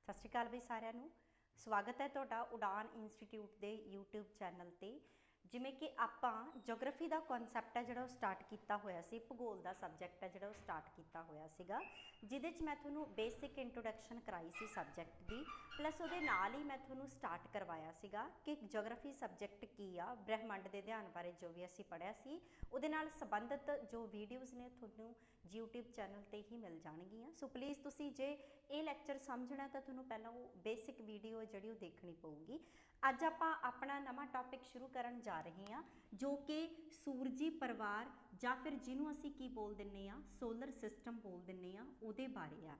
ਸਤਿ ਸ਼੍ਰੀ ਅਕਾਲ ਬਈ ਸਾਰਿਆਂ ਨੂੰ। ਸਵਾਗਤ ਹੈ ਤੁਹਾਡਾ ਉਡਾਨ ਇੰਸਟੀਚਿਊਟ ਦੇ YouTube ਚੈਨਲ ਤੇ। ਜਿਵੇਂ ਕਿ ਆਪਾਂ ਜੀਓਗ੍ਰਾਫੀ ਦਾ ਕਨਸੈਪਟ ਹੈ ਜਿਹੜਾ ਉਹ ਸਟਾਰਟ ਕੀਤਾ ਹੋਇਆ ਸੀ, ਭੂਗੋਲ ਦਾ ਸਬਜੈਕਟ ਹੈ ਜਿਹੜਾ ਉਹ ਸਟਾਰਟ ਕੀਤਾ ਹੋਇਆ ਸੀਗਾ, ਜਿਹਦੇ 'ਚ ਮੈਂ ਤੁਹਾਨੂੰ ਬੇਸਿਕ ਇੰਟਰੋਡਕਸ਼ਨ ਕਰਾਈ ਸੀ ਸਬਜੈਕਟ ਦੀ, ਪਲੱਸ ਉਹਦੇ ਨਾਲ ਹੀ ਮੈਂ ਤੁਹਾਨੂੰ ਸਟਾਰਟ ਕਰਵਾਇਆ ਸੀਗਾ ਕਿ ਜੀਓਗ੍ਰਾਫੀ ਸਬਜੈਕਟ ਕੀ ਆ, ਬ੍ਰਹਿਮੰਡ ਦੇ ਅਧਿਐਨ ਬਾਰੇ ਜੋ ਵੀ ਅਸੀਂ ਪੜ੍ਹਿਆ ਸੀ ਉਹਦੇ ਨਾਲ ਸੰਬੰਧਿਤ ਜੋ ਵੀਡੀਓਜ਼ ਨੇ ਤੁਹਾਨੂੰ YouTube ਚੈਨਲ ਤੇ ਹੀ ਮਿਲ ਜਾਣਗੀਆਂ। ਸੋ ਪਲੀਜ਼ ਤੁਸੀਂ ਜੇ ਇਹ ਲੈਕਚਰ ਸਮਝਣਾ ਤਾਂ ਤੁਹਾਨੂੰ ਪਹਿਲਾਂ ਉਹ ਬੇਸਿਕ ਵੀਡੀਓ ਜਿਹੜੀ ਉਹ ਦੇਖਣੀ ਪਊਗੀ। ਅੱਜ ਆਪਾਂ ਆਪਣਾ ਨਵਾਂ ਟੌਪਿਕ ਸ਼ੁਰੂ ਕਰਨ ਜਾ ਰਹੇ ਹਾਂ ਜੋ ਕਿ ਸੂਰਜੀ ਪਰਿਵਾਰ ਜਾਂ ਫਿਰ ਜਿਹਨੂੰ ਅਸੀਂ ਕੀ ਬੋਲ ਦਿੰਦੇ ਹਾਂ, ਸੋਲਰ ਸਿਸਟਮ ਬੋਲ ਦਿੰਦੇ ਹਾਂ, ਉਹਦੇ ਬਾਰੇ ਆ।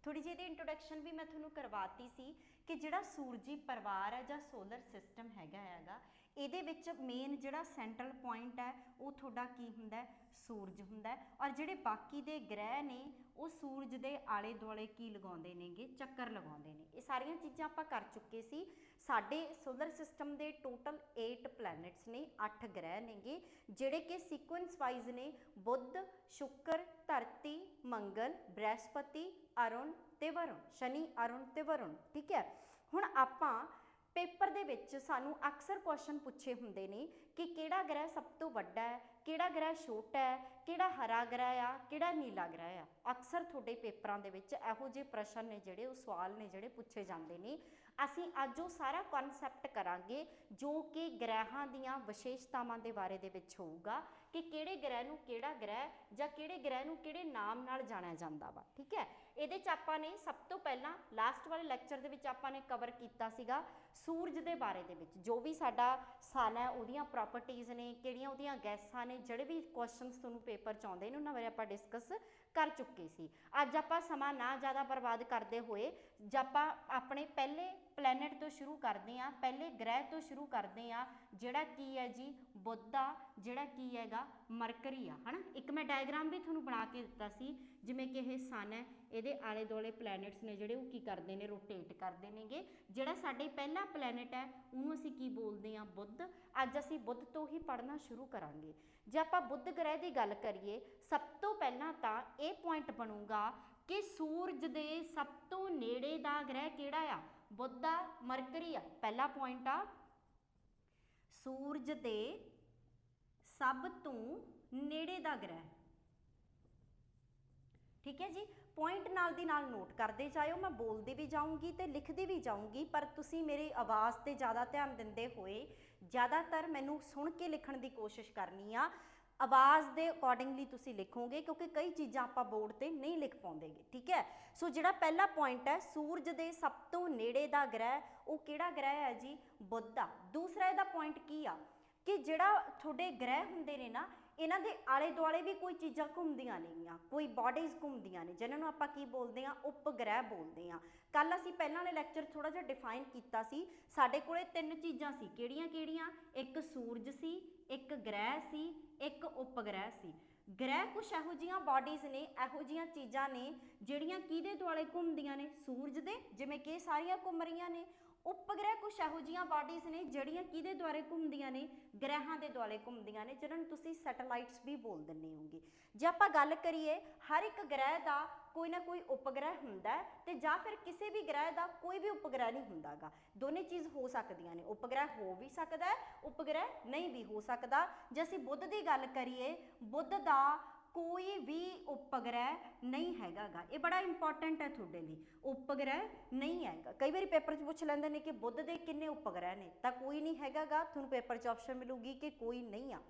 ਥੋੜੀ ਜਿਹੀ ਇਹਦੀ ਇੰਟਰੋਡਕਸ਼ਨ ਵੀ ਮੈਂ ਤੁਹਾਨੂੰ ਕਰਵਾਤੀ ਸੀ ਕਿ ਜਿਹੜਾ ਸੂਰਜੀ ਪਰਿਵਾਰ ਹੈ ਜਾਂ ਸੋਲਰ ਸਿਸਟਮ ਹੈਗਾ ਇਹਦੇ ਵਿੱਚ ਮੇਨ ਜਿਹੜਾ ਸੈਂਟਰਲ ਪੁਆਇੰਟ ਹੈ ਉਹ ਤੁਹਾਡਾ ਕੀ ਹੁੰਦਾ, ਸੂਰਜ ਹੁੰਦਾ। ਔਰ ਜਿਹੜੇ ਬਾਕੀ ਦੇ ਗ੍ਰਹਿ ਨੇ ਉਹ ਸੂਰਜ ਦੇ ਆਲੇ ਦੁਆਲੇ ਕੀ ਲਗਾਉਂਦੇ ਨੇਗੇ, ਚੱਕਰ ਲਗਾਉਂਦੇ ਨੇ। ਇਹ ਸਾਰੀਆਂ ਚੀਜ਼ਾਂ ਆਪਾਂ ਕਰ ਚੁੱਕੇ ਸੀ। ਸਾਡੇ ਸੋਲਰ ਸਿਸਟਮ ਦੇ ਟੋਟਲ 8 ਪਲੈਨਟਸ ਨੇ, 8 ਗ੍ਰਹਿ ਨੇਗੇ ਜਿਹੜੇ ਕਿ ਸੀਕੁਐਂਸ ਵਾਈਜ਼ ਨੇ, ਬੁੱਧ, ਸ਼ੁੱਕਰ, ਧਰਤੀ, ਮੰਗਲ, ਬ੍ਰਹਿਸਪਤੀ, ਅਰੁਣ ਤੇ ਵਰੁਣ, ਸ਼ਨੀ, ਅਰੁਣ ਤੇ ਵਰੁਣ। ਠੀਕ ਹੈ, ਹੁਣ ਆਪਾਂ ਪੇਪਰ ਦੇ ਵਿੱਚ ਸਾਨੂੰ ਅਕਸਰ ਕੁਐਸਚਨ ਪੁੱਛੇ ਹੁੰਦੇ ਨੇ ਕਿ ਕਿਹੜਾ ਗ੍ਰਹਿ ਸਭ ਤੋਂ ਵੱਡਾ ਹੈ, ਕਿਹੜਾ ਗ੍ਰਹਿ ਛੋਟਾ ਹੈ, ਕਿਹੜਾ ਹਰਾ ਗ੍ਰਹਿ ਆ, ਕਿਹੜਾ ਨੀਲਾ ਗ੍ਰਹਿ ਆ। ਅਕਸਰ ਤੁਹਾਡੇ ਪੇਪਰਾਂ ਦੇ ਵਿੱਚ ਇਹੋ ਜਿਹੇ ਪ੍ਰਸ਼ਨ ਨੇ ਜਿਹੜੇ ਉਹ ਸਵਾਲ ਨੇ ਜਿਹੜੇ ਪੁੱਛੇ ਜਾਂਦੇ ਨੇ। ਅਸੀਂ ਅੱਜ ਉਹ ਸਾਰਾ ਕਨਸੈਪਟ ਕਰਾਂਗੇ ਜੋ ਕਿ ਗ੍ਰਹਿਾਂ ਦੀਆਂ ਵਿਸ਼ੇਸ਼ਤਾਵਾਂ ਦੇ ਬਾਰੇ ਦੇ ਵਿੱਚ ਹੋਊਗਾ ਕਿ ਕਿਹੜੇ ਗ੍ਰਹਿ ਨੂੰ ਕਿਹੜਾ ਗ੍ਰਹਿ ਜਾਂ ਕਿਹੜੇ ਗ੍ਰਹਿ ਨੂੰ ਕਿਹੜੇ ਨਾਮ ਨਾਲ ਜਾਣਿਆ ਜਾਂਦਾ ਵਾ। ਠੀਕ ਹੈ, ਇਹਦੇ 'ਚ ਆਪਾਂ ਨੇ ਸਭ ਤੋਂ ਪਹਿਲਾਂ ਲਾਸਟ ਵਾਲੇ ਲੈਕਚਰ ਦੇ ਵਿੱਚ ਆਪਾਂ ਨੇ ਕਵਰ ਕੀਤਾ ਸੀਗਾ ਸੂਰਜ ਦੇ ਬਾਰੇ ਦੇ ਵਿੱਚ, ਜੋ ਵੀ ਸਾਡਾ ਸਨ ਹੈ ਉਹਦੀਆਂ ਪ੍ਰੋਪਰਟੀਜ਼ ਨੇ, ਕਿਹੜੀਆਂ ਉਹਦੀਆਂ ਗੈਸਾਂ ਨੇ, ਜਿਹੜੇ ਵੀ ਕੁਐਸਚਨਸ ਤੁਹਾਨੂੰ ਪੇਪਰ 'ਚ ਆਉਂਦੇ ਨੇ ਉਹਨਾਂ ਬਾਰੇ ਆਪਾਂ ਡਿਸਕਸ ਕਰ ਚੁੱਕੇ ਸੀ। ਅੱਜ ਆਪਾਂ ਸਮਾਂ ਨਾ ਜ਼ਿਆਦਾ ਬਰਬਾਦ ਕਰਦੇ ਹੋਏ ਜੇ ਆਪਾਂ ਆਪਣੇ ਪਹਿਲੇ ਪਲੈਨਟ ਤੋਂ ਸ਼ੁਰੂ ਕਰਦੇ ਹਾਂ, ਪਹਿਲੇ ਗ੍ਰਹਿ ਤੋਂ ਸ਼ੁਰੂ ਕਰਦੇ ਹਾਂ, ਜਿਹੜਾ ਕੀ ਹੈ ਜੀ ਬੁੱਧ ਆ, ਜਿਹੜਾ ਕੀ ਹੈਗਾ ਮਰਕਰੀ ਆ, ਹੈ ਨਾ। ਇੱਕ ਮੈਂ ਡਾਇਗਰਾਮ ਵੀ ਤੁਹਾਨੂੰ ਬਣਾ ਕੇ ਦਿੱਤਾ ਸੀ, ਜਿਵੇਂ ਕਿ ਇਹ ਸਨ ਹੈ, ਇਹਦੇ ਆਲੇ ਦੁਆਲੇ ਪਲੈਨਟਸ ਨੇ ਜਿਹੜੇ ਉਹ ਕੀ ਕਰਦੇ ਨੇ, ਰੋਟੇਟ ਕਰਦੇ ਨੇਗੇ। ਜਿਹੜਾ ਸਾਡੇ ਪਹਿਲਾ ਪਲੈਨਟ ਹੈ ਉਹਨੂੰ ਅਸੀਂ ਕੀ ਬੋਲਦੇ ਹਾਂ, ਬੁੱਧ। ਅੱਜ ਅਸੀਂ ਬੁੱਧ ਤੋਂ ਹੀ ਪੜ੍ਹਨਾ ਸ਼ੁਰੂ ਕਰਾਂਗੇ। ਜੇ ਆਪਾਂ ਬੁੱਧ ਗ੍ਰਹਿ ਦੀ ਗੱਲ ਕਰੀਏ, ਸਭ ਤੋਂ ਪਹਿਲਾਂ ਤਾਂ ਇਹ ਪੁਆਇੰਟ ਬਣੂਗਾ ਕਿ ਸੂਰਜ ਦੇ ਸਭ ਤੋਂ ਨੇੜੇ ਦਾ ਗ੍ਰਹਿ ਕਿਹੜਾ ਆ, ਬੁੱਧ ਆ, ਮਰਕਰੀ ਆ। ਪਹਿਲਾ ਪੁਆਇੰਟ ਆ ਸੂਰਜ ਦੇ ਸਭ ਤੋਂ ਨੇੜੇ ਦਾ ਗ੍ਰਹਿ। ਠੀਕ ਹੈ ਜੀ, ਪੁਆਇੰਟ ਨਾਲ ਦੀ ਨਾਲ ਨੋਟ ਕਰਦੇ ਜਾਇਓ। ਮੈਂ ਬੋਲਦੀ ਵੀ ਜਾਊਂਗੀ ਤੇ ਲਿਖਦੀ ਵੀ ਜਾਊਂਗੀ, ਪਰ ਤੁਸੀਂ ਮੇਰੀ ਆਵਾਜ਼ ਤੇ ਜ਼ਿਆਦਾ ਧਿਆਨ ਦਿੰਦੇ ਹੋਏ ਜ਼ਿਆਦਾਤਰ ਮੈਨੂੰ ਸੁਣ ਕੇ ਲਿਖਣ ਦੀ ਕੋਸ਼ਿਸ਼ ਕਰਨੀ ਆ। ਆਵਾਜ਼ ਦੇ ਅਕੋਰਡਿੰਗਲੀ ਤੁਸੀਂ ਲਿਖੋਗੇ ਕਿਉਂਕਿ ਕਈ ਚੀਜ਼ਾਂ ਆਪਾਂ ਬੋਰਡ ਤੇ ਨਹੀਂ ਲਿਖ ਪਾਉਂਦੇਗੇ। ਠੀਕ ਹੈ, ਸੋ ਜਿਹੜਾ ਪਹਿਲਾ ਪੁਆਇੰਟ ਹੈ ਸੂਰਜ ਦੇ ਸਭ ਤੋਂ ਨੇੜੇ ਦਾ ਗ੍ਰਹਿ ਉਹ ਕਿਹੜਾ ਗ੍ਰਹਿ ਹੈ ਜੀ, ਬੁੱਧ ਆ। ਦੂਸਰਾ ਇਹਦਾ ਪੁਆਇੰਟ ਕੀ ਆ ਕਿ ਜਿਹੜਾ ਤੁਹਾਡੇ ਗ੍ਰਹਿ ਹੁੰਦੇ ਨੇ ਨਾ, ਇਹਨਾਂ ਦੇ ਆਲੇ ਦੁਆਲੇ ਵੀ ਕੋਈ ਚੀਜ਼ਾਂ ਘੁੰਮਦੀਆਂ ਨੇਗੀਆਂ, ਕੋਈ ਬਾਡੀਜ਼ ਘੁੰਮਦੀਆਂ ਨੇ, ਜਿਹਨਾਂ ਨੂੰ ਆਪਾਂ ਕੀ ਬੋਲਦੇ ਹਾਂ, ਉਪਗ੍ਰਹਿ ਬੋਲਦੇ ਹਾਂ। ਕੱਲ ਅਸੀਂ ਪਹਿਲਾਂ ਵਾਲੇ ਲੈਕਚਰ ਥੋੜਾ ਜਿਹਾ ਡਿਫਾਈਨ ਕੀਤਾ ਸੀ। ਸਾਡੇ ਕੋਲੇ 3 ਚੀਜ਼ਾਂ ਸੀ, ਕਿਹੜੀਆਂ ਕਿਹੜੀਆਂ, ਇੱਕ ਸੂਰਜ ਸੀ, ਇੱਕ ਗ੍ਰਹਿ ਸੀ, ਇੱਕ ਉਪਗ੍ਰਹਿ ਸੀ। ਗ੍ਰਹਿ ਕੁਛ ਇਹੋ ਜਿਹੀਆਂ ਬਾਡੀਜ਼ ਨੇ, ਇਹੋ ਜਿਹੀਆਂ ਚੀਜ਼ਾਂ ਨੇ ਜਿਹੜੀਆਂ ਕਿਹਦੇ ਦੁਆਲੇ ਘੁੰਮਦੀਆਂ ਨੇ, ਸੂਰਜ ਦੇ, ਜਿਵੇਂ ਕਿ ਇਹ ਸਾਰੀਆਂ ਘੁੰਮ ਰਹੀਆਂ ਨੇ। ਉਪਗ੍ਰਹਿ ਕੁਛ ਇਹੋ ਜਿਹੀਆਂ ਬਾਡੀਜ਼ ਨੇ ਜਿਹੜੀਆਂ ਕਿਹਦੇ ਦੁਆਲੇ ਘੁੰਮਦੀਆਂ ਨੇ, ਗ੍ਰਹਿਾਂ ਦੇ ਦੁਆਲੇ ਘੁੰਮਦੀਆਂ ਨੇ, ਜਿਹਨਾਂ ਨੂੰ ਤੁਸੀਂ ਸੈਟੇਲਾਈਟਸ ਵੀ ਬੋਲ ਦਿੰਦੇ ਹੋਗੇ। ਜੇ ਆਪਾਂ ਗੱਲ ਕਰੀਏ, ਹਰ ਇੱਕ ਗ੍ਰਹਿ ਦਾ ਕੋਈ ਨਾ ਕੋਈ ਉਪਗ੍ਰਹਿ ਹੁੰਦਾ ਹੈ ਤੇ ਜਾਂ ਫਿਰ ਕਿਸੇ ਵੀ ਗ੍ਰਹਿ ਦਾ ਕੋਈ ਵੀ ਉਪਗ੍ਰਹਿ ਨਹੀਂ ਹੁੰਦਾ ਗਾ। ਦੋਨੇ ਚੀਜ਼ ਹੋ ਸਕਦੀਆਂ ਨੇ, ਉਪਗ੍ਰਹਿ ਹੋ ਵੀ ਸਕਦਾ ਹੈ, ਉਪਗ੍ਰਹਿ ਨਹੀਂ ਵੀ ਹੋ ਸਕਦਾ। ਜੇ ਅਸੀਂ ਬੁੱਧ ਦੀ ਗੱਲ ਕਰੀਏ, ਬੁੱਧ ਦਾ ਕੋਈ ਵੀ ਉਪਗ੍ਰਹਿ ਨਹੀਂ ਹੈਗਾ ਗਾ। ਇਹ ਬੜਾ ਇੰਪੋਰਟੈਂਟ ਹੈ ਤੁਹਾਡੇ ਲਈ, ਉਪਗ੍ਰਹਿ ਨਹੀਂ ਹੈਗਾ। ਕਈ ਵਾਰੀ ਪੇਪਰ 'ਚ ਪੁੱਛ ਲੈਂਦੇ ਨੇ ਕਿ ਬੁੱਧ ਦੇ ਕਿੰਨੇ ਉਪਗ੍ਰਹਿ ਨੇ, ਤਾਂ ਕੋਈ ਨਹੀਂ ਹੈਗਾ ਗਾ। ਤੁਹਾਨੂੰ ਪੇਪਰ 'ਚ ਆਪਸ਼ਨ ਮਿਲੂਗੀ ਕਿ ਕੋਈ ਨਹੀਂ ਆ।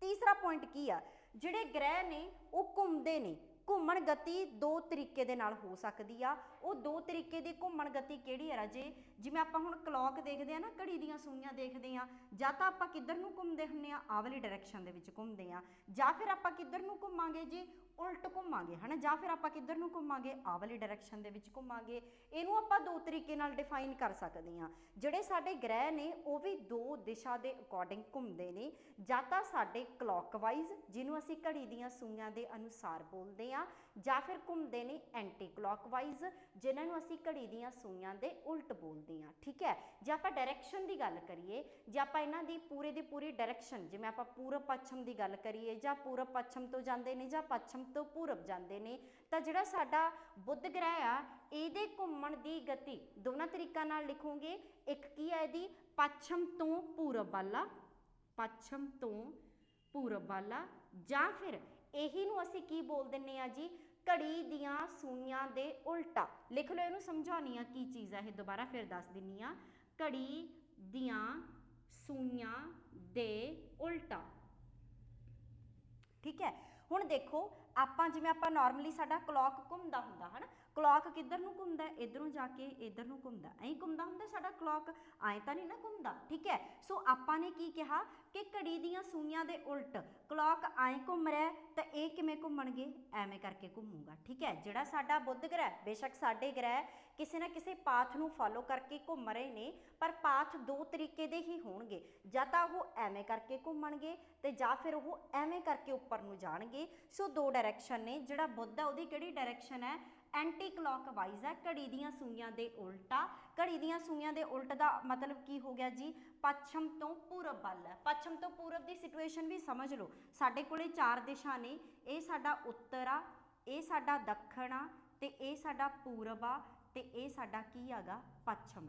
ਤੀਸਰਾ ਪੁਆਇੰਟ ਕੀ ਆ, ਜਿਹੜੇ ਗ੍ਰਹਿ ਨੇ ਉਹ ਘੁੰਮਦੇ ਨੇ। ਘੁੰਮਣ ਗਤੀ 2 ਤਰੀਕੇ ਦੇ ਨਾਲ ਹੋ ਸਕਦੀ ਆ। ਉਹ 2 ਤਰੀਕੇ ਦੀ ਘੁੰਮਣ ਗਤੀ ਕਿਹੜੀ ਹੈ ਰਾਜੇ, ਜਿਵੇਂ ਆਪਾਂ ਹੁਣ ਕਲੌਕ ਦੇਖਦੇ ਆ ਨਾ, ਘੜੀ ਦੀਆਂ ਸੂਈਆਂ ਦੇਖਦੇ ਆ, ਜਾਂ ਤਾਂ ਆਪਾਂ ਕਿੱਧਰ ਨੂੰ ਘੁੰਮਦੇ ਹੁੰਦੇ ਆ, ਆਹ ਵਾਲੀ ਡਾਇਰੈਕਸ਼ਨ ਦੇ ਵਿੱਚ ਘੁੰਮਦੇ ਆ, ਜਾਂ ਫਿਰ ਆਪਾਂ ਕਿੱਧਰ ਨੂੰ ਘੁੰਮਾਂਗੇ ਜੀ, ਉਲਟ ਘੁੰਮਾਂਗੇ, ਹੈ ਨਾ, ਜਾਂ ਫਿਰ ਆਪਾਂ ਕਿੱਧਰ ਨੂੰ ਘੁੰਮਾਂਗੇ, ਆਹ ਵਾਲੀ ਡਾਇਰੈਕਸ਼ਨ ਦੇ ਵਿੱਚ ਘੁੰਮਾਂਗੇ। ਇਹਨੂੰ ਆਪਾਂ 2 ਤਰੀਕੇ ਨਾਲ ਡਿਫਾਈਨ ਕਰ ਸਕਦੇ ਹਾਂ। ਜਿਹੜੇ ਸਾਡੇ ਗ੍ਰਹਿ ਨੇ ਉਹ ਵੀ 2 ਦਿਸ਼ਾ ਦੇ ਅਕੋਰਡਿੰਗ ਘੁੰਮਦੇ ਨੇ, ਜਾਂ ਤਾਂ ਸਾਡੇ ਕਲੌਕਵਾਈਜ਼, ਜਿਹਨੂੰ ਅਸੀਂ ਘੜੀ ਦੀਆਂ ਸੂਈਆਂ ਦੇ ਅਨੁਸਾਰ ਬੋਲਦੇ ਹਾਂ, ਆ ਜਾਂ ਫਿਰ ਘੁੰਮਦੇ ਨੇ ਐਂਟੀ ਕਲੌਕਵਾਈਜ਼, ਜਿਨ੍ਹਾਂ ਨੂੰ ਅਸੀਂ ਘੜੀ ਦੀਆਂ ਸੂਈਆਂ ਦੇ ਉਲਟ ਬੋਲਦੇ ਹਾਂ। ਠੀਕ ਹੈ, ਜੇ ਆਪਾਂ ਡਾਇਰੈਕਸ਼ਨ ਦੀ ਗੱਲ ਕਰੀਏ, ਜੇ ਆਪਾਂ ਇਹਨਾਂ ਦੀ ਪੂਰੀ ਡਾਇਰੈਕਸ਼ਨ, ਜਿਵੇਂ ਆਪਾਂ ਪੂਰਬ ਪੱਛਮ ਦੀ ਗੱਲ ਕਰੀਏ, ਜਾਂ ਪੂਰਬ ਪੱਛਮ ਤੋਂ ਜਾਂਦੇ ਨੇ ਜਾਂ ਪੱਛਮ ਤੋਂ ਪੂਰਬ ਜਾਂਦੇ ਨੇ, ਤਾਂ ਜਿਹੜਾ ਸਾਡਾ ਬੁੱਧ ਗ੍ਰਹਿ ਆ ਇਹਦੇ ਘੁੰਮਣ ਦੀ ਗਤੀ ਦੋਨਾਂ ਤਰੀਕਾਂ ਨਾਲ ਲਿਖੋਗੇ। ਇੱਕ ਕੀ ਹੈ ਇਹਦੀ ਪੱਛਮ ਤੋਂ ਪੂਰਬ ਵਾਲਾ, ਪੱਛਮ ਤੋਂ ਪੂਰਬ ਵਾਲਾ, ਜਾਂ ਫਿਰ ਇਹੀ ਨੂੰ ਅਸੀਂ ਕੀ ਬੋਲ ਦਿੰਦੇ ਆ ਜੀ, ਘੜੀ ਦੀਆਂ ਸੂਈਆਂ ਦੇ ਉਲਟਾ। ਲਿਖ ਲਓ, ਇਹਨੂੰ ਸਮਝਾਉਣੀ ਆ ਕੀ ਚੀਜ਼ ਆ ਇਹ, ਦੁਬਾਰਾ ਫਿਰ ਦੱਸ ਦਿੰਨੀ ਆ, ਘੜੀ ਦੀਆਂ ਸੂਈਆਂ ਦੇ ਉਲਟਾ। ਠੀਕ ਹੈ, ਹੁਣ ਦੇਖੋ ਆਪਾਂ ਜਿਵੇਂ ਆਪਾਂ ਨਾਰਮਲੀ ਸਾਡਾ ਕਲੌਕ ਘੁੰਮਦਾ ਹੁੰਦਾ ਹੈ ਨਾ, ਕਲੌਕ ਕਿੱਧਰ ਨੂੰ ਘੁੰਮਦਾ, ਇਧਰੋਂ ਜਾ ਕੇ ਇਧਰ ਨੂੰ ਘੁੰਮਦਾ, ਐਂ ਘੁੰਮਦਾ ਹੁੰਦਾ ਸਾਡਾ ਕਲੌਕ, ਐਂ ਤਾਂ ਨਹੀਂ ਨਾ ਘੁੰਮਦਾ। ਠੀਕ ਹੈ, ਸੋ ਆਪਾਂ ਨੇ ਕੀ ਕਿਹਾ ਕਿ ਘੜੀ ਦੀਆਂ ਸੂਈਆਂ ਦੇ ਉਲਟ ਕਲੌਕ ਐਂ ਘੁੰਮ ਰਿਹਾ, ਤਾਂ ਇਹ ਕਿਵੇਂ ਘੁੰਮਣਗੇ, ਐਵੇਂ ਕਰਕੇ ਘੁੰਮੂਗਾ। ਠੀਕ ਹੈ, ਜਿਹੜਾ ਸਾਡਾ ਬੁੱਧ ਗ੍ਰਹਿ, ਬੇਸ਼ੱਕ ਸਾਡੇ ਗ੍ਰਹਿ ਕਿਸੇ ਨਾ ਕਿਸੇ ਪਾਥ ਨੂੰ ਫੋਲੋ ਕਰਕੇ ਘੁੰਮ ਰਹੇ ਨੇ, ਪਰ ਪਾਥ ਦੋ ਤਰੀਕੇ ਦੇ ਹੀ ਹੋਣਗੇ, ਜਾਂ ਤਾਂ ਉਹ ਐਵੇਂ ਕਰਕੇ ਘੁੰਮਣਗੇ ਤੇ ਜਾਂ ਫਿਰ ਉਹ ਐਵੇਂ ਕਰਕੇ ਉੱਪਰ ਨੂੰ ਜਾਣਗੇ। ਸੋ ਦੋ ਡਾਇਰੈਕਸ਼ਨ ਨੇ। ਜਿਹੜਾ ਬੁੱਧ ਹੈ ਉਹਦੀ ਕਿਹੜੀ ਡਾਇਰੈਕਸ਼ਨ ਹੈ, ਐਂਟੀ ਕਲੌਕਵਾਈਜ਼ ਹੈ, ਘੜੀ ਦੀਆਂ ਸੂਈਆਂ ਦੇ ਉਲਟਾ। ਘੜੀ ਦੀਆਂ ਸੂਈਆਂ ਦੇ ਉਲਟ ਦਾ ਮਤਲਬ ਕੀ ਹੋ ਗਿਆ ਜੀ, ਪੱਛਮ ਤੋਂ ਪੂਰਬ ਵੱਲ ਹੈ। ਪੱਛਮ ਤੋਂ ਪੂਰਬ ਦੀ ਸਿਚੁਏਸ਼ਨ ਵੀ ਸਮਝ ਲਓ, ਸਾਡੇ ਕੋਲੇ ਚਾਰ ਦਿਸ਼ਾ ਨੇ, ਇਹ ਸਾਡਾ ਉੱਤਰ ਆ, ਇਹ ਸਾਡਾ ਦੱਖਣ ਆ, ਤੇ ਇਹ ਸਾਡਾ ਪੂਰਬ ਆ, ਤੇ ਇਹ ਸਾਡਾ ਕੀ ਹੈਗਾ, ਪੱਛਮ।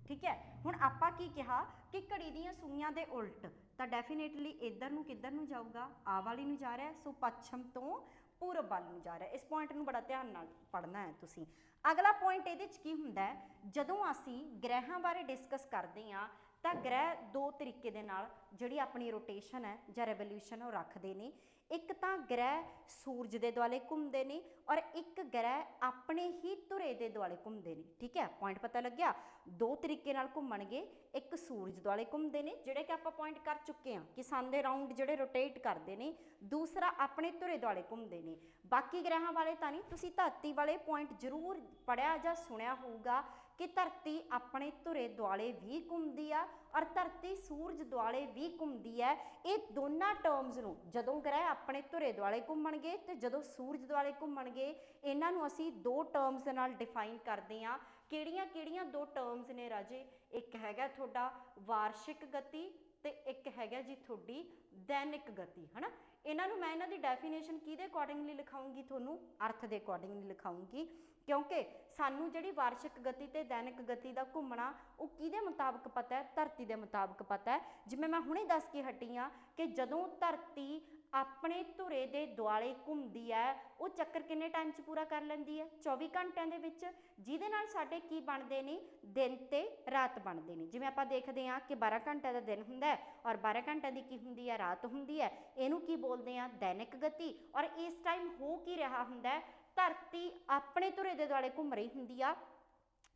ਠੀਕ ਹੈ, ਹੁਣ ਆਪਾਂ ਕੀ ਕਿਹਾ ਕਿ ਘੜੀ ਦੀਆਂ ਸੂਈਆਂ ਦੇ ਉਲਟ, ਤਾਂ ਡੈਫੀਨੇਟਲੀ ਇੱਧਰ ਨੂੰ ਕਿੱਧਰ ਨੂੰ ਜਾਊਗਾ, ਆਹ ਵਾਲੀ ਨੂੰ ਜਾ ਰਿਹਾ, ਸੋ ਪੱਛਮ ਤੋਂ ਪੂਰਬ ਵੱਲ ਨੂੰ ਜਾ ਰਿਹਾ। ਇਸ ਪੁਆਇੰਟ ਨੂੰ ਬੜਾ ਧਿਆਨ ਨਾਲ ਪੜ੍ਹਨਾ ਹੈ ਤੁਸੀਂ। ਅਗਲਾ ਪੁਆਇੰਟ ਇਹਦੇ 'ਚ ਕੀ ਹੁੰਦਾ ਹੈ, ਜਦੋਂ ਅਸੀਂ ਗ੍ਰਹਿਾਂ ਬਾਰੇ ਡਿਸਕਸ ਕਰਦੇ ਹਾਂ ਤਾਂ ਗ੍ਰਹਿ ਦੋ ਤਰੀਕੇ ਦੇ ਨਾਲ ਜਿਹੜੀ ਆਪਣੀ ਰੋਟੇਸ਼ਨ ਹੈ ਜਾਂ ਰੈਵੋਲਿਊਸ਼ਨ ਉਹ ਰੱਖਦੇ ਨੇ। ਇੱਕ ਤਾਂ ਗ੍ਰਹਿ ਸੂਰਜ ਦੇ ਦੁਆਲੇ ਘੁੰਮਦੇ ਨੇ, ਔਰ ਇੱਕ ਗ੍ਰਹਿ ਆਪਣੇ ਹੀ ਧੁਰੇ ਦੇ ਦੁਆਲੇ ਘੁੰਮਦੇ ਨੇ। ਠੀਕ ਹੈ, ਪੁਆਇੰਟ ਪਤਾ ਲੱਗਿਆ, ਦੋ ਤਰੀਕੇ ਨਾਲ ਘੁੰਮਣਗੇ। ਇੱਕ ਸੂਰਜ ਦੁਆਲੇ ਘੁੰਮਦੇ ਨੇ, ਜਿਹੜੇ ਕਿ ਆਪਾਂ ਪੁਆਇੰਟ ਕਰ ਚੁੱਕੇ ਹਾਂ ਕਿ ਸਨ ਦੇ ਰਾਊਂਡ ਜਿਹੜੇ ਰੋਟੇਟ ਕਰਦੇ ਨੇ। ਦੂਸਰਾ ਆਪਣੇ ਧੁਰੇ ਦੁਆਲੇ ਘੁੰਮਦੇ ਨੇ। ਬਾਕੀ ਗ੍ਰਹਿਾਂ ਵਾਲੇ ਤਾਂ ਨਹੀਂ, ਤੁਸੀਂ ਧਰਤੀ ਵਾਲੇ ਪੁਆਇੰਟ ਜ਼ਰੂਰ ਪੜ੍ਹਿਆ ਜਾਂ ਸੁਣਿਆ ਹੋਊਗਾ ਕਿ ਧਰਤੀ ਆਪਣੇ ਧੁਰੇ ਦੁਆਲੇ ਵੀ ਘੁੰਮਦੀ ਆ ਔਰ ਧਰਤੀ ਸੂਰਜ ਦੁਆਲੇ ਵੀ ਘੁੰਮਦੀ ਹੈ। ਇਹ ਦੋਨਾਂ ਟਰਮਸ ਨੂੰ, ਜਦੋਂ ਗ੍ਰਹਿ ਆਪਣੇ ਧੁਰੇ ਦੁਆਲੇ ਘੁੰਮਣਗੇ ਤੇ ਜਦੋਂ ਸੂਰਜ ਦੁਆਲੇ ਘੁੰਮਣਗੇ, ਇਹਨਾਂ ਨੂੰ ਅਸੀਂ ਦੋ ਟਰਮਸ ਦੇ ਨਾਲ ਡਿਫਾਈਨ ਕਰਦੇ ਹਾਂ। ਕਿਹੜੀਆਂ ਕਿਹੜੀਆਂ ਦੋ ਟਰਮਸ ਨੇ ਰਾਜੇ, ਇੱਕ ਹੈਗਾ ਤੁਹਾਡਾ ਵਾਰਸ਼ਿਕ ਗਤੀ ਤੇ ਇੱਕ ਹੈਗਾ ਜੀ ਤੁਹਾਡੀ ਦੈਨਿਕ ਗਤੀ, ਹੈ ਨਾ। ਇਹਨਾਂ ਨੂੰ ਮੈਂ ਇਹਨਾਂ ਦੀ ਡੈਫੀਨੇਸ਼ਨ ਕਿਹਦੇ ਅਕੋਰਡਿੰਗਲੀ ਲਿਖਾਉਂਗੀ, ਤੁਹਾਨੂੰ ਅਰਥ ਦੇ ਅਕੋਰਡਿੰਗਲੀ ਲਿਖਾਉਂਗੀ, ਕਿਉਂਕਿ ਸਾਨੂੰ ਜਿਹੜੀ ਵਾਰਸ਼ਿਕ ਗਤੀ ਤੇ ਦੈਨਿਕ ਗਤੀ ਦਾ ਘੁੰਮਣਾ ਉਹ ਕਿਹਦੇ ਮੁਤਾਬਕ ਪਤਾ ਹੈ, ਧਰਤੀ ਦੇ ਮੁਤਾਬਕ ਪਤਾ ਹੈ। ਜਿਵੇਂ ਮੈਂ ਹੁਣੇ ਦੱਸ ਕੇ ਹਟੀ ਹਾਂ ਕਿ ਜਦੋਂ ਧਰਤੀ ਆਪਣੇ ਧੁਰੇ ਦੇ ਦੁਆਲੇ ਘੁੰਮਦੀ ਹੈ, ਉਹ ਚੱਕਰ ਕਿੰਨੇ ਟਾਈਮ 'ਚ ਪੂਰਾ ਕਰ ਲੈਂਦੀ ਹੈ, 24 ਘੰਟਿਆਂ ਦੇ ਵਿੱਚ, ਜਿਹਦੇ ਨਾਲ ਸਾਡੇ ਕੀ ਬਣਦੇ ਨੇ, ਦਿਨ ਤੇ ਰਾਤ ਬਣਦੇ ਨੇ। ਜਿਵੇਂ ਆਪਾਂ ਦੇਖਦੇ ਹਾਂ ਕਿ 12 ਘੰਟਿਆਂ ਦਾ ਦਿਨ ਹੁੰਦਾ ਹੈ ਔਰ 12 ਘੰਟਿਆਂ ਦੀ ਕੀ ਹੁੰਦੀ ਹੈ, ਰਾਤ ਹੁੰਦੀ ਹੈ। ਇਹਨੂੰ ਕੀ ਬੋਲਦੇ ਆ, ਦੈਨਿਕ ਗਤੀ। ਔਰ ਇਸ ਟਾਈਮ ਹੋ ਕੀ ਰਿਹਾ ਹੁੰਦਾ ਹੈ, ਧਰਤੀ ਆਪਣੇ ਧੁਰੇ ਦੇ ਦੁਆਲੇ ਘੁੰਮ ਰਹੀ ਹੁੰਦੀ ਆ।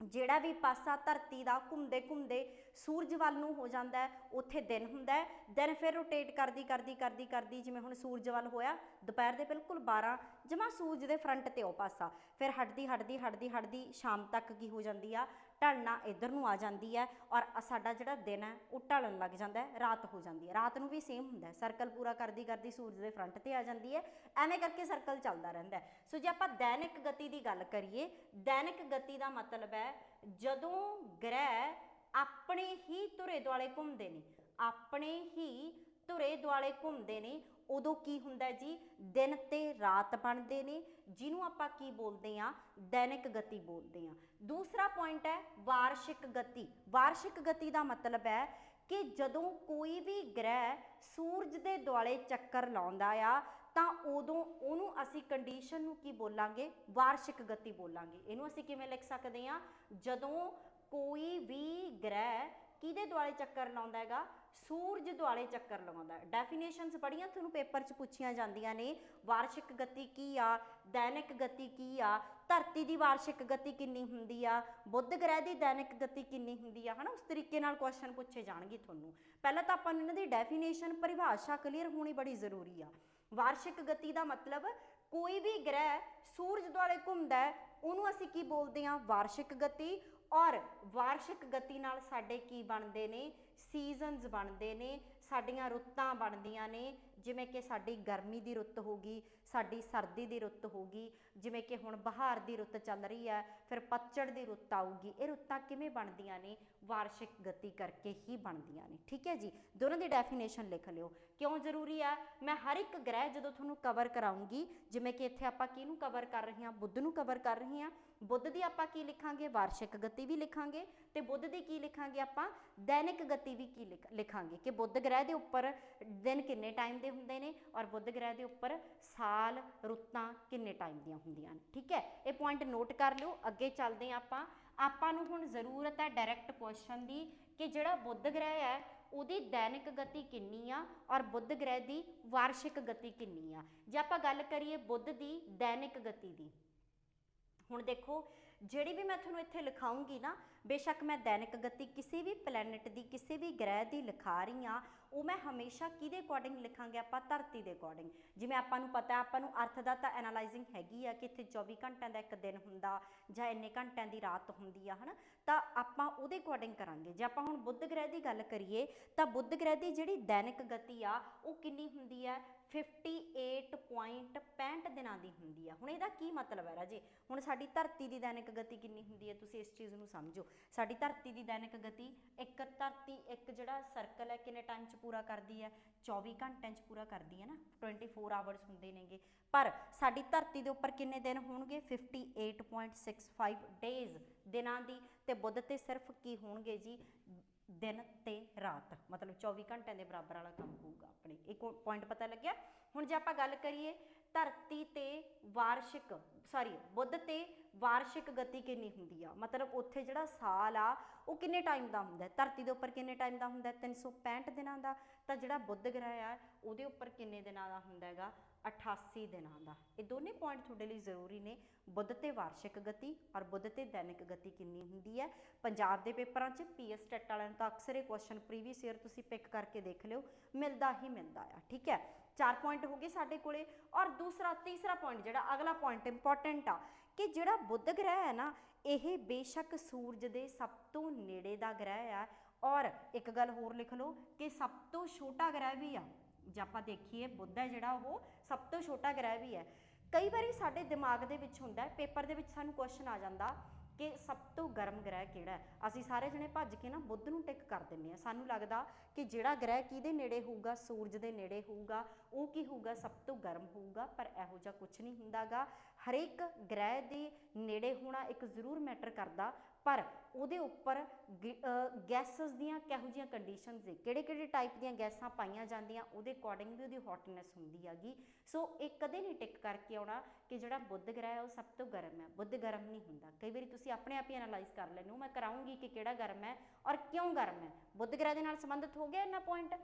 ਜਿਹੜਾ ਵੀ ਪਾਸਾ ਧਰਤੀ ਦਾ ਘੁੰਮਦੇ ਘੁੰਮਦੇ ਸੂਰਜ ਵੱਲ ਨੂੰ ਹੋ ਜਾਂਦਾ ਹੈ, ਉੱਥੇ ਦਿਨ ਹੁੰਦਾ ਹੈ। ਦਿਨ ਫਿਰ ਰੋਟੇਟ ਕਰਦੀ ਜਿਵੇਂ ਹੁਣ ਸੂਰਜ ਵੱਲ ਹੋਇਆ ਦੁਪਹਿਰ ਦੇ ਬਿਲਕੁਲ 12, ਜਮਾ ਸੂਰਜ ਦੇ ਫਰੰਟ ਤੇ ਉਹ ਪਾਸਾ, ਫਿਰ ਹਟਦੀ ਸ਼ਾਮ ਤੱਕ ਕੀ ਹੋ ਜਾਂਦੀ ਆ, ਢਲਣਾ ਇੱਧਰ ਨੂੰ ਆ ਜਾਂਦੀ ਹੈ। ਔਰ ਸਾਡਾ ਜਿਹੜਾ ਦਿਨ ਹੈ ਉਹ ਢਲਣ ਲੱਗ ਜਾਂਦਾ ਹੈ, ਰਾਤ ਹੋ ਜਾਂਦੀ ਹੈ। ਰਾਤ ਨੂੰ ਵੀ ਸੇਮ ਹੁੰਦਾ ਹੈ, ਸਰਕਲ ਪੂਰਾ ਕਰਦੀ ਸੂਰਜ ਦੇ ਫਰੰਟ ਤੇ ਆ ਜਾਂਦੀ ਹੈ। ਐਵੇਂ ਕਰਕੇ ਸਰਕਲ ਚੱਲਦਾ ਰਹਿੰਦਾ ਹੈ। ਸੋ ਜੇ ਆਪਾਂ ਦੈਨਿਕ ਗਤੀ ਦੀ ਗੱਲ ਕਰੀਏ, ਦੈਨਿਕ ਗਤੀ ਦਾ ਮਤਲਬ ਹੈ ਜਦੋਂ ਗ੍ਰਹਿ ਆਪਣੇ ਹੀ ਧੁਰੇ ਦੁਆਲੇ ਘੁੰਮਦੇ ਨੇ, ਆਪਣੇ ਹੀ ਧੁਰੇ ਦੁਆਲੇ ਘੁੰਮਦੇ ਨੇ, ਉਦੋਂ ਕੀ ਹੁੰਦਾ ਜੀ, ਦਿਨ ਤੇ ਰਾਤ ਬਣਦੇ ਨੇ, ਜਿਹਨੂੰ ਆਪਾਂ ਕੀ ਬੋਲਦੇ ਹਾਂ, ਦੈਨਿਕ ਗਤੀ ਬੋਲਦੇ ਹਾਂ। ਦੂਸਰਾ ਪੁਆਇੰਟ ਹੈ ਵਾਰਸ਼ਿਕ ਗਤੀ। ਵਾਰਸ਼ਿਕ ਗਤੀ ਦਾ ਮਤਲਬ ਹੈ ਕਿ ਜਦੋਂ ਕੋਈ ਵੀ ਗ੍ਰਹਿ ਸੂਰਜ ਦੇ ਦੁਆਲੇ ਚੱਕਰ ਲਾਉਂਦਾ ਆ, ਤਾਂ ਉਦੋਂ ਉਹਨੂੰ ਅਸੀਂ ਕੰਡੀਸ਼ਨ ਨੂੰ ਕੀ ਬੋਲਾਂਗੇ, ਵਾਰਸ਼ਿਕ ਗਤੀ ਬੋਲਾਂਗੇ। ਇਹਨੂੰ ਅਸੀਂ ਕਿਵੇਂ ਲਿਖ ਸਕਦੇ ਹਾਂ, ਜਦੋਂ ਕੋਈ ਵੀ ਗ੍ਰਹਿ ਕਿਹਦੇ ਦੁਆਲੇ ਚੱਕਰ ਲਾਉਂਦਾ ਹੈਗਾ, ਸੂਰਜ ਦੁਆਲੇ ਚੱਕਰ ਲਗਾਉਂਦਾ। ਡੈਫੀਨੇਸ਼ਨਸ ਬੜੀਆਂ ਤੁਹਾਨੂੰ ਪੇਪਰ 'ਚ ਪੁੱਛੀਆਂ ਜਾਂਦੀਆਂ ਨੇ, ਵਾਰਸ਼ਿਕ ਗਤੀ ਕੀ ਆ, ਦੈਨਿਕ ਗਤੀ ਕੀ ਆ, ਧਰਤੀ ਦੀ ਵਾਰਸ਼ਿਕ ਗਤੀ ਕਿੰਨੀ ਹੁੰਦੀ ਆ, ਬੁੱਧ ਗ੍ਰਹਿ ਦੀ ਦੈਨਿਕ ਗਤੀ ਕਿੰਨੀ ਹੁੰਦੀ ਆ, ਹੈ ਨਾ। ਉਸ ਤਰੀਕੇ ਨਾਲ ਕੁਐਸਚਨ ਪੁੱਛੇ ਜਾਣਗੇ ਤੁਹਾਨੂੰ। ਪਹਿਲਾਂ ਤਾਂ ਆਪਾਂ ਨੂੰ ਇਹਨਾਂ ਦੀ ਡੈਫੀਨੇਸ਼ਨ, ਪਰਿਭਾਸ਼ਾ ਕਲੀਅਰ ਹੋਣੀ ਬੜੀ ਜ਼ਰੂਰੀ ਆ। ਵਾਰਸ਼ਿਕ ਗਤੀ ਦਾ ਮਤਲਬ ਕੋਈ ਵੀ ਗ੍ਰਹਿ ਸੂਰਜ ਦੁਆਲੇ ਘੁੰਮਦਾ ਹੈ, ਉਹਨੂੰ ਅਸੀਂ ਕੀ ਬੋਲਦੇ ਹਾਂ, ਵਾਰਸ਼ਿਕ ਗਤੀ। ਔਰ ਵਾਰਸ਼ਿਕ ਗਤੀ ਨਾਲ ਸਾਡੇ ਕੀ ਬਣਦੇ ਨੇ, ਸੀਜ਼ਨਸ ਬਣਦੇ ਨੇ, ਸਾਡੀਆਂ ਰੁੱਤਾਂ ਬਣਦੀਆਂ ਨੇ, ਜਿਵੇਂ ਕਿ ਸਾਡੀ ਗਰਮੀ ਦੀ ਰੁੱਤ ਹੋ ਗਈ, ਸਾਡੀ ਸਰਦੀ ਦੀ ਰੁੱਤ ਹੋ ਗਈ, ਜਿਵੇਂ ਕਿ ਹੁਣ ਬਹਾਰ ਦੀ ਰੁੱਤ ਚੱਲ ਰਹੀ ਹੈ, ਫਿਰ ਪਤਝੜ ਦੀ ਰੁੱਤ ਆਊਗੀ। ਇਹ ਰੁੱਤਾਂ ਕਿਵੇਂ ਬਣਦੀਆਂ ਨੇ? ਵਾਰਸ਼ਿਕ ਗਤੀ ਕਰਕੇ ਹੀ ਬਣਦੀਆਂ ਨੇ। ਠੀਕ ਹੈ ਜੀ, ਦੋਨਾਂ ਦੀ ਡੈਫੀਨੇਸ਼ਨ ਲਿਖ ਲਿਓ। ਕਿਉਂ ਜ਼ਰੂਰੀ ਆ? ਮੈਂ ਹਰ ਇੱਕ ਗ੍ਰਹਿ ਜਦੋਂ ਤੁਹਾਨੂੰ ਕਵਰ ਕਰਾਉਂਗੀ, ਜਿਵੇਂ ਕਿ ਇੱਥੇ ਆਪਾਂ ਕਿਹਨੂੰ ਕਵਰ ਕਰ ਰਹੇ ਹਾਂ? ਬੁੱਧ ਨੂੰ ਕਵਰ ਕਰ ਰਹੇ ਹਾਂ। ਬੁੱਧ ਦੀ ਆਪਾਂ ਕੀ ਲਿਖਾਂਗੇ? ਵਾਰਸ਼ਿਕ ਗਤੀ ਵੀ ਲਿਖਾਂਗੇ, ਤੇ ਬੁੱਧ ਦੀ ਕੀ ਲਿਖਾਂਗੇ ਆਪਾਂ? ਦੈਨਿਕ ਗਤੀ ਵੀ ਕੀ ਲਿਖਾਂਗੇ ਕਿ ਬੁੱਧ ਗ੍ਰਹਿ ਦੇ ਉੱਪਰ ਦਿਨ ਕਿੰਨੇ ਟਾਈਮ ਦੇ ਹੁੰਦੇ ਨੇ, ਔਰ ਬੁੱਧ ਗ੍ਰਹਿ ਦੇ ਉੱਪਰ ਸਾਲ ਰੁੱਤਾਂ ਕਿੰਨੇ ਟਾਈਮ ਦੀਆਂ ਹੁੰਦੀਆਂ ਨੇ। ਠੀਕ ਹੈ, ਇਹ ਪੁਆਇੰਟ ਨੋਟ ਕਰ ਲਿਓ। ਅੱਗੇ ਚੱਲਦੇ ਹਾਂ ਆਪਾਂ ਨੂੰ ਹੁਣ ਜ਼ਰੂਰਤ ਹੈ ਡਾਇਰੈਕਟ ਕੁਐਸਚਨ ਦੀ ਕਿ ਜਿਹੜਾ ਬੁੱਧ ਗ੍ਰਹਿ ਹੈ ਉਹਦੀ ਦੈਨਿਕ ਗਤੀ ਕਿੰਨੀ ਆ ਔਰ ਬੁੱਧ ਗ੍ਰਹਿ ਦੀ ਵਾਰਸ਼ਿਕ ਗਤੀ ਕਿੰਨੀ ਆ। ਜੇ ਆਪਾਂ ਗੱਲ ਕਰੀਏ ਬੁੱਧ ਦੀ ਦੈਨਿਕ ਗਤੀ ਦੀ, ਹੁਣ ਦੇਖੋ ਜਿਹੜੀ ਵੀ ਮੈਂ ਤੁਹਾਨੂੰ ਇੱਥੇ ਲਿਖਾਉਂਗੀ ਨਾ, ਬੇਸ਼ੱਕ ਮੈਂ ਦੈਨਿਕ ਗਤੀ ਕਿਸੇ ਵੀ ਪਲੈਨਟ ਦੀ, ਕਿਸੇ ਵੀ ਗ੍ਰਹਿ ਦੀ ਲਿਖਾ ਰਹੀ ਹਾਂ, ਉਹ ਮੈਂ ਹਮੇਸ਼ਾ ਕਿਹਦੇ ਅਕੋਰਡਿੰਗ ਲਿਖਾਂਗੇ? ਆਪਾਂ ਧਰਤੀ ਦੇ ਅਕੋਰਡਿੰਗ। ਜਿਵੇਂ ਆਪਾਂ ਨੂੰ ਪਤਾ, ਆਪਾਂ ਨੂੰ ਅਰਥ ਦਾ ਤਾਂ ਐਨਾਲਾਈਜ਼ਿੰਗ ਹੈਗੀ ਆ ਕਿ ਇੱਥੇ 24 ਘੰਟਿਆਂ ਦਾ ਇੱਕ ਦਿਨ ਹੁੰਦਾ ਜਾਂ ਇੰਨੇ ਘੰਟਿਆਂ ਦੀ ਰਾਤ ਹੁੰਦੀ ਆ, ਹੈ ਨਾ, ਤਾਂ ਆਪਾਂ ਉਹਦੇ ਅਕੋਰਡਿੰਗ ਕਰਾਂਗੇ। ਜੇ ਆਪਾਂ ਹੁਣ ਬੁੱਧ ਗ੍ਰਹਿ ਦੀ ਗੱਲ ਕਰੀਏ ਤਾਂ ਬੁੱਧ ਗ੍ਰਹਿ ਦੀ ਜਿਹੜੀ ਦੈਨਿਕ ਗਤੀ ਆ ਉਹ ਕਿੰਨੀ ਹੁੰਦੀ ਹੈ? 58.65 ਦਿਨਾਂ ਦੀ ਹੁੰਦੀ ਆ। ਹੁਣ ਇਹਦਾ ਕੀ ਮਤਲਬ ਹੈ ਰਾਜੇ? ਹੁਣ ਸਾਡੀ ਧਰਤੀ ਦੀ ਦੈਨਿਕ ਗਤੀ ਕਿੰਨੀ ਹੁੰਦੀ ਹੈ? ਤੁਸੀਂ ਇਸ ਚੀਜ਼ ਨੂੰ ਸਮਝੋ। ਸਾਡੀ ਧਰਤੀ ਦੀ ਦੈਨਿਕ ਗਤੀ, ਇੱਕ ਧਰਤੀ ਇੱਕ ਜਿਹੜਾ ਸਰਕਲ ਹੈ ਕਿੰਨੇ ਟਾਈਮ 'ਚ ਪੂਰਾ ਕਰਦੀ ਹੈ? 24 ਘੰਟਿਆਂ 'ਚ ਪੂਰਾ ਕਰਦੀ ਹੈ ਨਾ, 24 ਆਵਰਸ ਹੁੰਦੇ ਨੇਗੇ। ਪਰ ਸਾਡੀ ਧਰਤੀ ਦੇ ਉੱਪਰ ਕਿੰਨੇ ਦਿਨ ਹੋਣਗੇ? 58.65 ਡੇਜ਼, ਦਿਨਾਂ ਦੀ। ਤੇ ਬੁੱਧ ਤੇ ਸਿਰਫ ਕੀ ਹੋਣਗੇ ਜੀ? ਦਿਨ ਤੇ ਰਾਤ, ਮਤਲਬ 24 ਘੰਟਿਆਂ ਦੇ ਬਰਾਬਰ ਵਾਲਾ ਕੰਮ ਹੋਊਗਾ ਆਪਣੇ। ਇੱਕ ਪੁਆਇੰਟ ਪਤਾ ਲੱਗਿਆ? ਹੁਣ ਜੇ ਆਪਾਂ ਗੱਲ ਕਰੀਏ ਧਰਤੀ ਤੇ ਵਾਰਸ਼ਿਕ, ਬੁੱਧ ਤੇ ਵਾਰਸ਼ਿਕ ਗਤੀ ਕਿੰਨੀ ਹੁੰਦੀ ਆ, ਮਤਲਬ ਉੱਥੇ ਜਿਹੜਾ ਸਾਲ ਆ ਉਹ ਕਿੰਨੇ ਟਾਈਮ ਦਾ ਹੁੰਦਾ? ਧਰਤੀ ਦੇ ਉੱਪਰ ਕਿੰਨੇ ਟਾਈਮ ਦਾ ਹੁੰਦਾ? 365 ਦਿਨਾਂ ਦਾ। ਤਾਂ ਜਿਹੜਾ ਬੁੱਧ ਗ੍ਰਹਿ ਆ ਉਹਦੇ ਉੱਪਰ ਕਿੰਨੇ ਦਿਨਾਂ ਦਾ ਹੁੰਦਾ ਹੈਗਾ? 88 ਦਿਨਾਂ ਦਾ। ਇਹ ਦੋਨੇ ਪੁਆਇੰਟ ਤੁਹਾਡੇ ਲਈ ਜ਼ਰੂਰੀ ਨੇ, ਬੁੱਧ ਤੇ ਵਾਰਸ਼ਿਕ ਗਤੀ ਔਰ ਬੁੱਧ ਤੇ ਦੈਨਿਕ ਗਤੀ ਕਿੰਨੀ ਹੁੰਦੀ ਹੈ। ਪੰਜਾਬ ਦੇ ਪੇਪਰਾਂ 'ਚ PS ਟੈਟ ਵਾਲਿਆਂ ਨੂੰ ਤਾਂ ਅਕਸਰ ਇਹ ਕੁਐਸਚਨ ਪ੍ਰੀਵੀਅਸ ਈਅਰ ਤੁਸੀਂ ਪਿਕ ਕਰਕੇ ਦੇਖ ਲਿਓ, ਮਿਲਦਾ ਹੀ ਮਿਲਦਾ ਆ। ਠੀਕ ਹੈ, 4 ਪੁਆਇੰਟ ਹੋ ਗਏ ਸਾਡੇ ਕੋਲੇ। ਔਰ ਤੀਸਰਾ ਪੁਆਇੰਟ, ਜਿਹੜਾ ਅਗਲਾ ਪੁਆਇੰਟ ਇੰਪੋਰਟੈਂਟ ਆ, ਕਿ ਜਿਹੜਾ ਬੁੱਧ ਗ੍ਰਹਿ ਹੈ ਨਾ, ਇਹ ਬੇਸ਼ੱਕ ਸੂਰਜ ਦੇ ਸਭ ਤੋਂ ਨੇੜੇ ਦਾ ਗ੍ਰਹਿ ਆ, ਔਰ ਇੱਕ ਗੱਲ ਹੋਰ ਲਿਖ ਲਓ ਕਿ ਸਭ ਤੋਂ ਛੋਟਾ ਗ੍ਰਹਿ ਵੀ ਆ। ਜੇ ਆਪਾਂ ਦੇਖੀਏ ਬੁੱਧ ਹੈ ਜਿਹੜਾ ਉਹ ਸਭ ਤੋਂ ਛੋਟਾ ਗ੍ਰਹਿ ਵੀ ਹੈ। ਕਈ ਵਾਰੀ ਸਾਡੇ ਦਿਮਾਗ ਦੇ ਵਿੱਚ ਹੁੰਦਾ, ਪੇਪਰ ਦੇ ਵਿੱਚ ਸਾਨੂੰ ਕੁਐਸਚਨ ਆ ਜਾਂਦਾ ਕਿ ਸਭ ਤੋਂ ਗਰਮ ਗ੍ਰਹਿ ਕਿਹੜਾ ਹੈ। ਅਸੀਂ ਸਾਰੇ ਜਣੇ ਭੱਜ ਕੇ ਨਾ ਬੁੱਧ ਨੂੰ ਟਿਕ ਕਰ ਦਿੰਦੇ ਹਾਂ। ਸਾਨੂੰ ਲੱਗਦਾ ਕਿ ਜਿਹੜਾ ਗ੍ਰਹਿ ਕਿਹਦੇ ਨੇੜੇ ਹੋਊਗਾ? ਸੂਰਜ ਦੇ ਨੇੜੇ ਹੋਊਗਾ, ਉਹ ਕੀ ਹੋਊਗਾ? ਸਭ ਤੋਂ ਗਰਮ ਹੋਊਗਾ। ਪਰ ਇਹੋ ਜਿਹਾ ਕੁਝ ਨਹੀਂ ਹੁੰਦਾ ਗਾ। ਹਰੇਕ ਗ੍ਰਹਿ ਦੇ ਨੇੜੇ ਹੋਣਾ ਇੱਕ ਜ਼ਰੂਰ ਮੈਟਰ ਕਰਦਾ, ਪਰ ਉਹਦੇ ਉੱਪਰ ਗੈਸਸ ਦੀਆਂ ਕਿਹੋ ਜਿਹੀਆਂ ਕੰਡੀਸ਼ਨਸ ਨੇ, ਕਿਹੜੇ ਟਾਈਪ ਦੀਆਂ ਗੈਸਾਂ ਪਾਈਆਂ ਜਾਂਦੀਆਂ, ਉਹਦੇ ਅਕੋਰਡਿੰਗ ਵੀ ਉਹਦੀ ਹੌਟਨੈਸ ਹੁੰਦੀ ਹੈਗੀ। ਸੋ ਇਹ ਕਦੇ ਨਹੀਂ ਟਿਕ ਕਰਕੇ ਆਉਣਾ ਕਿ ਜਿਹੜਾ ਬੁੱਧ ਗ੍ਰਹਿ ਹੈ ਉਹ ਸਭ ਤੋਂ ਗਰਮ ਹੈ। ਬੁੱਧ ਗਰਮ ਨਹੀਂ ਹੁੰਦਾ। ਕਈ ਵਾਰੀ ਤੁਸੀਂ ਆਪਣੇ ਆਪ ਹੀ ਐਨਾਲਾਈਜ਼ ਕਰ ਲੈਂਦੇ ਹੋ। ਮੈਂ ਕਰਾਉਂਗੀ ਕਿ ਕਿਹੜਾ ਗਰਮ ਹੈ ਔਰ ਕਿਉਂ ਗਰਮ ਹੈ। ਬੁੱਧ ਗ੍ਰਹਿ ਦੇ ਨਾਲ ਸੰਬੰਧਿਤ ਹੋ ਗਿਆ ਇੰਨਾ ਪੁਆਇੰਟ।